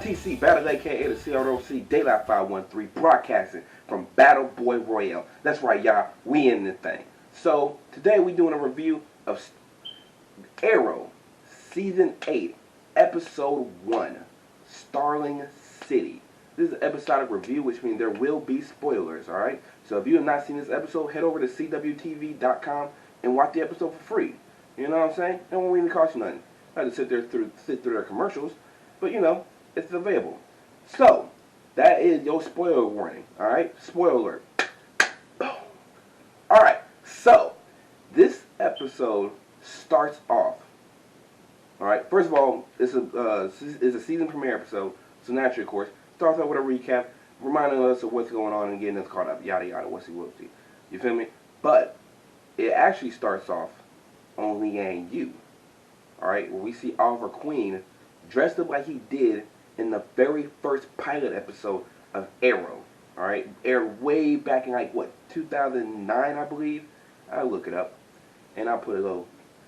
BTC Battle aka the CROC Daylight 513 broadcasting from Battle Boy Royale. That's right, y'all. We in this thing. So today we doing a review of Arrow Season 8, Episode 1, Starling City. This is an episodic review, which means there will be spoilers, alright? So if you have not seen this episode, head over to CWTV.com and watch the episode for free. You know what I'm saying? It won't really cost you nothing. I had to sit through their commercials, but you know, it's available. So, that is your spoiler warning, alright? Spoiler alert. Alright, so, this episode starts off. Alright, first of all, it's a season premiere episode, so naturally, of course, starts off with a recap, reminding us of what's going on and getting us caught up, yada yada, whoopsie. You feel me? But, it actually starts off on Liang Yu. Alright, where we see Oliver Queen dressed up like he did in the very first pilot episode of Arrow. Alright, aired way back in like, what, 2009, I believe? I'll look it up. And I'll put a little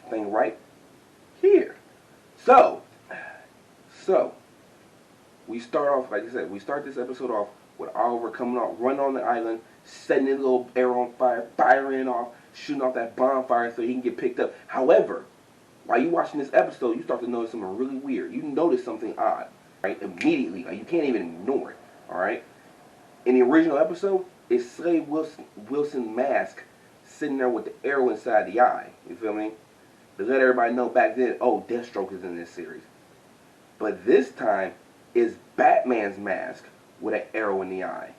thing right here. So, we start off, like I said, we start this episode off with Oliver coming off, running on the island, setting his little arrow on fire, firing off, shooting off that bonfire so he can get picked up. However, while you're watching this episode, you start to notice something really weird. You notice something odd, right? Immediately, like you can't even ignore it, all right? In the original episode, it's Slade Wilson mask sitting there with the arrow inside the eye. You feel me? To let everybody know back then, oh, Deathstroke is in this series. But this time, it's Batman's mask with an arrow in the eye.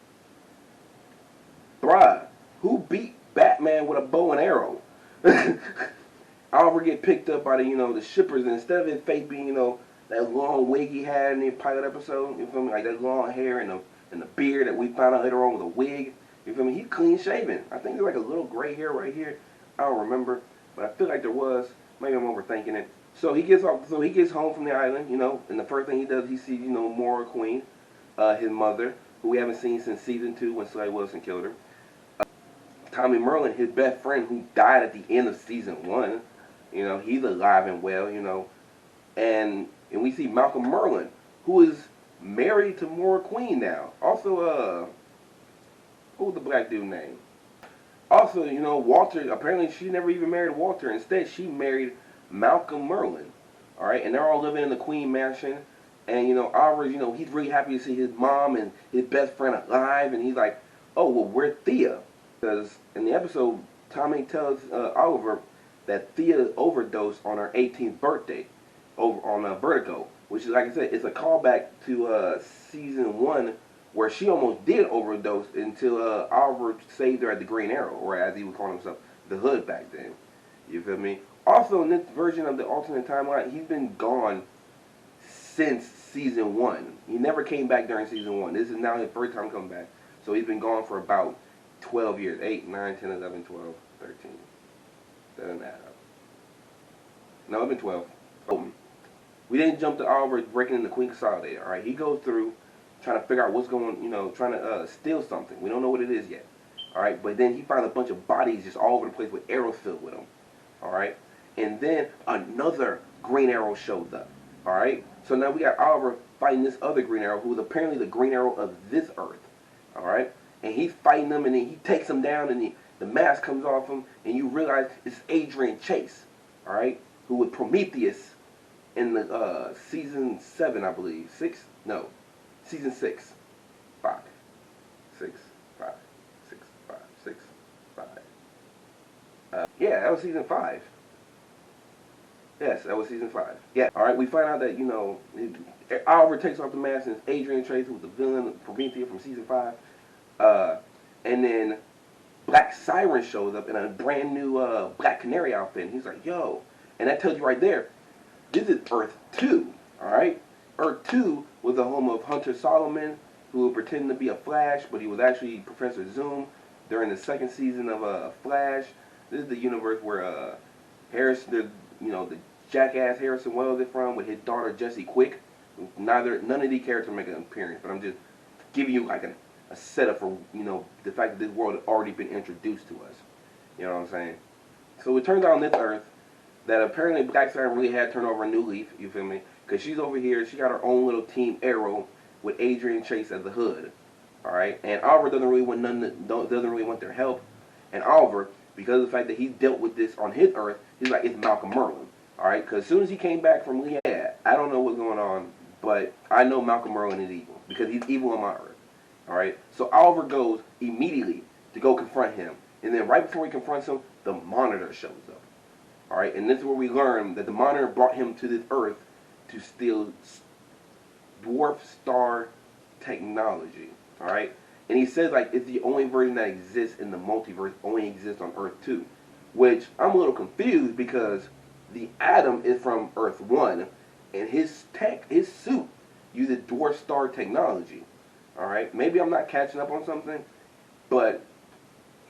Bruh, who beat Batman with a bow and arrow? Oliver get picked up by the shippers, and instead of his face being, that long wig he had in the pilot episode, you feel me, like that long hair and the beard that we found out later on with a wig, you feel me, he's clean shaven. I think there's like a little gray hair right here. I don't remember, but I feel like there was. Maybe I'm overthinking it. So he gets home from the island, and the first thing he does, he sees, Moira Queen, his mother, who we haven't seen since season 2 when Slade Wilson killed her. Tommy Merlin, his best friend, who died at the end of season 1. He's alive and well, and we see Malcolm Merlin, who is married to Moira Queen now. Also, what was the black dude name? Also, Walter, apparently she never even married Walter. Instead, she married Malcolm Merlin. Alright, and they're all living in the Queen Mansion. And, Oliver, he's really happy to see his mom and his best friend alive. And he's like, oh, well, where's Thea? Because in the episode, Tommy tells Oliver that Thea overdosed on her 18th birthday over on Vertigo, which is, like I said, it's a callback to season 1 where she almost did overdose until Oliver saved her at the Green Arrow, or as he would call himself, the Hood back then. You feel me? Also, in this version of the alternate timeline, he's been gone since season 1. He never came back during season 1. This is now his first time coming back. So he's been gone for about 12 years. 8, 9, 10, 11, 12, 13. That doesn't add up. No, it's been 12. We didn't jump to Oliver breaking in the Queen Consolidator. Alright, he goes through trying to figure out what's going on, trying to steal something. We don't know what it is yet. Alright, but then he finds a bunch of bodies just all over the place with arrows filled with them. Alright, and then another Green Arrow shows up. Alright, so now we got Oliver fighting this other Green Arrow, who is apparently the Green Arrow of this Earth. Alright, and he's fighting them, and then he takes them down, and the mask comes off him, and you realize it's Adrian Chase, alright, who was Prometheus in the season 7, I believe. 6? No. Season 6. 5. 6. 5. 6. 5. 6. 5. Yeah, that was season 5. Yes, that was season 5. Yeah. Alright, we find out that, Oliver takes off the mask, and it's Adrian Chase, who was the villain, Prometheus from season 5. And then Black Siren shows up in a brand new Black Canary outfit. And he's like, yo. And that tells you right there, this is Earth 2. Alright? Earth 2 was the home of Hunter Solomon, who pretended to be a Flash, but he was actually Professor Zoom during the second season of Flash. This is the universe where the jackass Harrison Wells is from, with his daughter Jessie Quick. None of these characters make an appearance, but I'm just giving you like a setup for the fact that this world had already been introduced to us. You know what I'm saying? So it turns out on this Earth that apparently Black Siren really had turned over a new leaf. You feel me? because she's over here. She got her own little team Arrow with Adrian Chase as the hood. All right, and Oliver doesn't really want doesn't really want their help. And Oliver, because of the fact that he dealt with this on his Earth, he's like, it's Malcolm Merlyn. All right, because as soon as he came back from Leah, I don't know what's going on, but I know Malcolm Merlyn is evil because he's evil on my Earth. All right, so Oliver goes immediately to go confront him, and then right before he confronts him, the Monitor shows up. All right, and this is where we learn that the Monitor brought him to this Earth to steal dwarf star technology. All right, and he says like it's the only version that exists in the multiverse, only exists on Earth 2, which I'm a little confused because the Atom is from Earth 1, and his suit uses dwarf star technology. All right, maybe I'm not catching up on something, but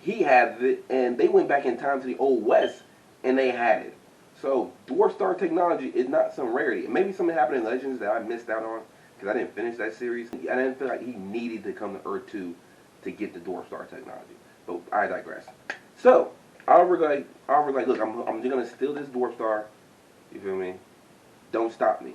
he has it, and they went back in time to the Old West, and they had it. So dwarf star technology is not some rarity. Maybe something happened in Legends that I missed out on because I didn't finish that series. I didn't feel like he needed to come to Earth 2 to get the dwarf star technology. But I digress. So Oliver's like, look, I'm just gonna steal this dwarf star. You feel me? Don't stop me.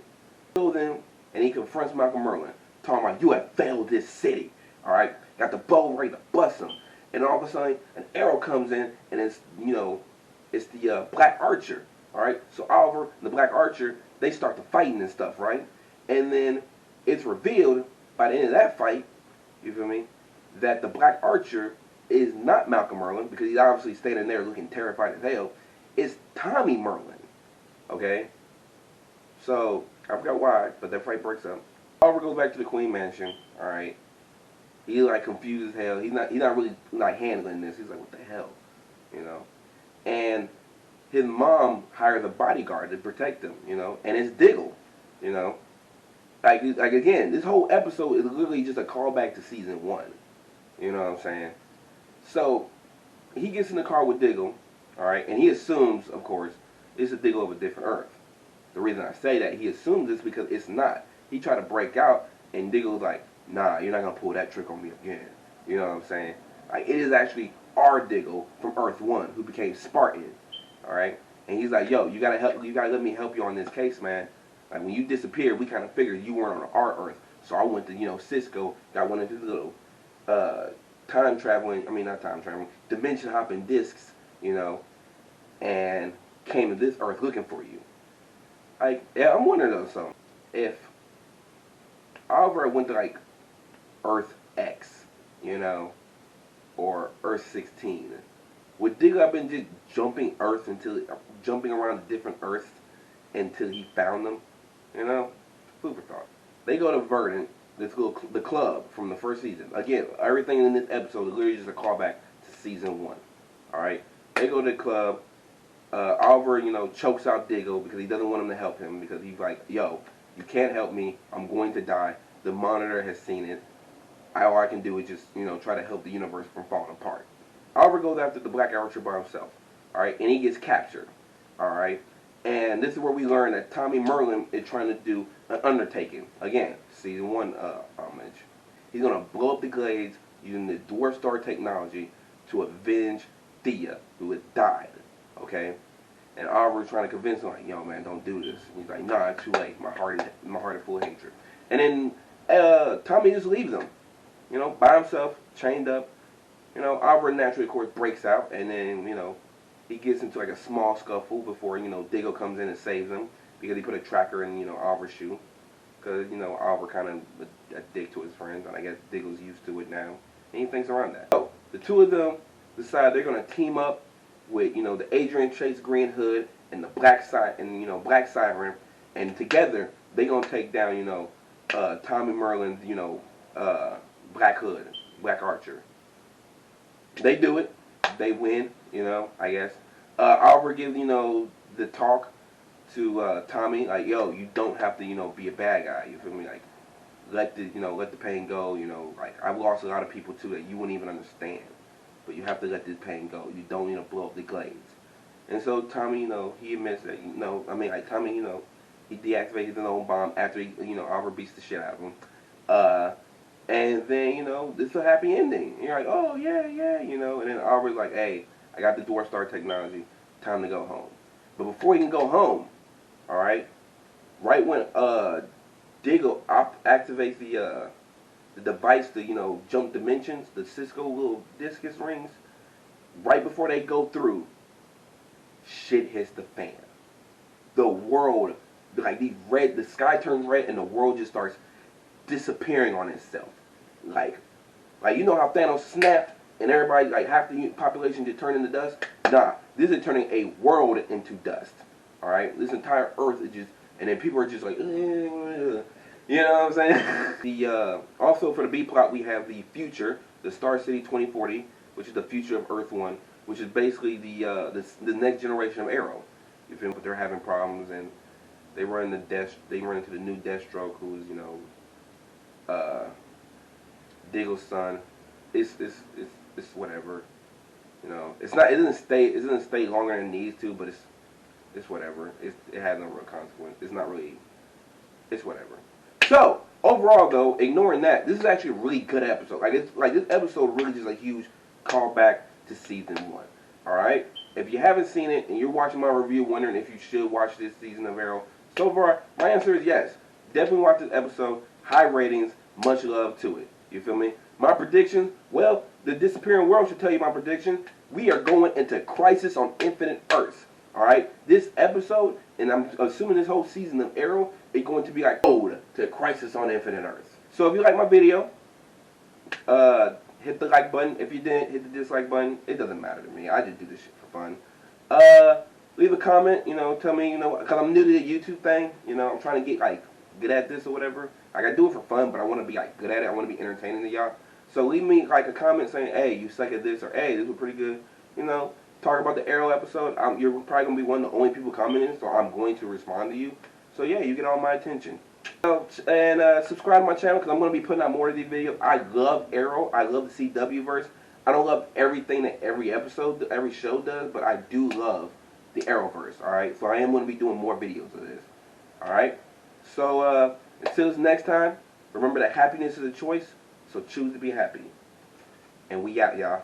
So then, and he confronts Malcolm Merlyn, talking about you have failed this city. All right, got the bow ready to bust him, and all of a sudden an arrow comes in, and it's it's the Black Archer. All right, so Oliver and the Black Archer, they start to fighting and stuff, right? And then it's revealed by the end of that fight, you feel me, that the Black Archer is not Malcolm Merlyn because he's obviously standing there looking terrified as hell. It's Tommy Merlyn. Okay, so I forgot why, but that fight breaks up. Oliver goes back to the Queen Mansion. All right, he's like confused as hell. He's not really like handling this. He's like, what the hell, And his mom hires a bodyguard to protect him, and it's Diggle, Like again, this whole episode is literally just a callback to season 1. You know what I'm saying? So he gets in the car with Diggle, all right, and he assumes, of course, it's a Diggle of a different Earth. The reason I say that he assumes this because it's not. He tried to break out, and Diggle's like, nah, you're not gonna pull that trick on me again. You know what I'm saying? Like, it is actually our Diggle from Earth 1 who became Spartan. All right, and he's like, yo, you gotta let me help you on this case, man. Like, when you disappeared, we kind of figured you weren't on our Earth, so I went to Cisco, got one of his little dimension hopping discs, and came to this Earth looking for you. Like, yeah, I'm wondering though, something. If Oliver went to like Earth X, or Earth 16. Would Diggle have been just jumping around different Earths until he found them? Food for thought. They go to Verdant, the club from the first season. Again, everything in this episode is literally just a callback to season 1. All right, they go to the club. Oliver, chokes out Diggle because he doesn't want him to help him because he's like, yo, you can't help me. I'm going to die. The Monitor has seen it. All I can do is just, try to help the universe from falling apart. Oliver goes after the Black Archer by himself, all right, and he gets captured, all right, and this is where we learn that Tommy Merlyn is trying to do an undertaking. Again, season 1 homage. He's going to blow up the Glades using the dwarf star technology to avenge Thea, who had died, okay, and Oliver's trying to convince him, like, yo, man, don't do this. And he's like, nah, too late. My heart is full of hatred. And then Tommy just leaves him, by himself, chained up. Oliver naturally, of course, breaks out, and then, he gets into like a small scuffle before, Diggle comes in and saves him because he put a tracker in, Oliver's shoe. Because, Oliver kind of a dick to his friends, and I guess Diggle's used to it now. And he thinks around that. So, the two of them decide they're going to team up with, the Adrian Chase Green Hood and the Black Siren, and together they're going to take down, Tommy Merlyn's, Black Hood, Black Archer. They do it. They win, I guess. Oliver gives, the talk to Tommy, like, yo, you don't have to, be a bad guy. You feel me? Like, let the pain go. Like, I've lost a lot of people too that you wouldn't even understand. But you have to let this pain go. You don't need to blow up the Glades. And so Tommy, he admits that, Tommy, he deactivated his own bomb after Oliver beats the shit out of him. And then, this is a happy ending. And you're like, oh, yeah, and then Oliver's like, hey, I got the dwarf star technology. Time to go home. But before he can go home, all right, right when Diggle activates the device to jump dimensions, the Cisco little discus rings, right before they go through, shit hits the fan. The world, like the sky turns red and the world just starts disappearing on itself. Like you know how Thanos snapped and everybody, like half the population just turned into dust? Nah, this is turning a world into dust. Alright? This entire earth is just, and then people are just like, you know what I'm saying? The also for the B plot we have the future, the Star City 2040, which is the future of Earth 1, which is basically the next generation of Arrow. You feel me? But they're having problems and they run into the new Deathstroke, who's Diggle's son. It's whatever. It doesn't stay longer than it needs to, but it's whatever. It has no real consequence. It's not really. It's whatever. So overall, though, ignoring that, this is actually a really good episode. This episode really just a huge callback to season 1. All right. If you haven't seen it and you're watching my review, wondering if you should watch this season of Arrow, so far my answer is yes. Definitely watch this episode. High ratings. Much love to it. You feel me? My predictions, well, the disappearing world should tell you my prediction. We are going into Crisis on Infinite Earths. Alright? This episode, and I'm assuming this whole season of Arrow, is going to be like ode to Crisis on Infinite Earths. So if you like my video, hit the like button. If you didn't, hit the dislike button. It doesn't matter to me. I just do this shit for fun. Leave a comment, tell me, because I'm new to the YouTube thing. I'm trying to get good at this or whatever. I do it for fun, but I want to be good at it. I want to be entertaining to y'all. So leave me a comment saying, hey, you suck at this, or hey, this was pretty good. Talk about the Arrow episode. You're probably going to be one of the only people commenting, so I'm going to respond to you. So yeah, you get all my attention. And subscribe to my channel because I'm going to be putting out more of these videos. I love Arrow. I love the CW verse. I don't love everything that every show does, but I do love the Arrowverse, alright? So I am going to be doing more videos of this, alright? So, until next time, remember that happiness is a choice, so choose to be happy. And we out, y'all.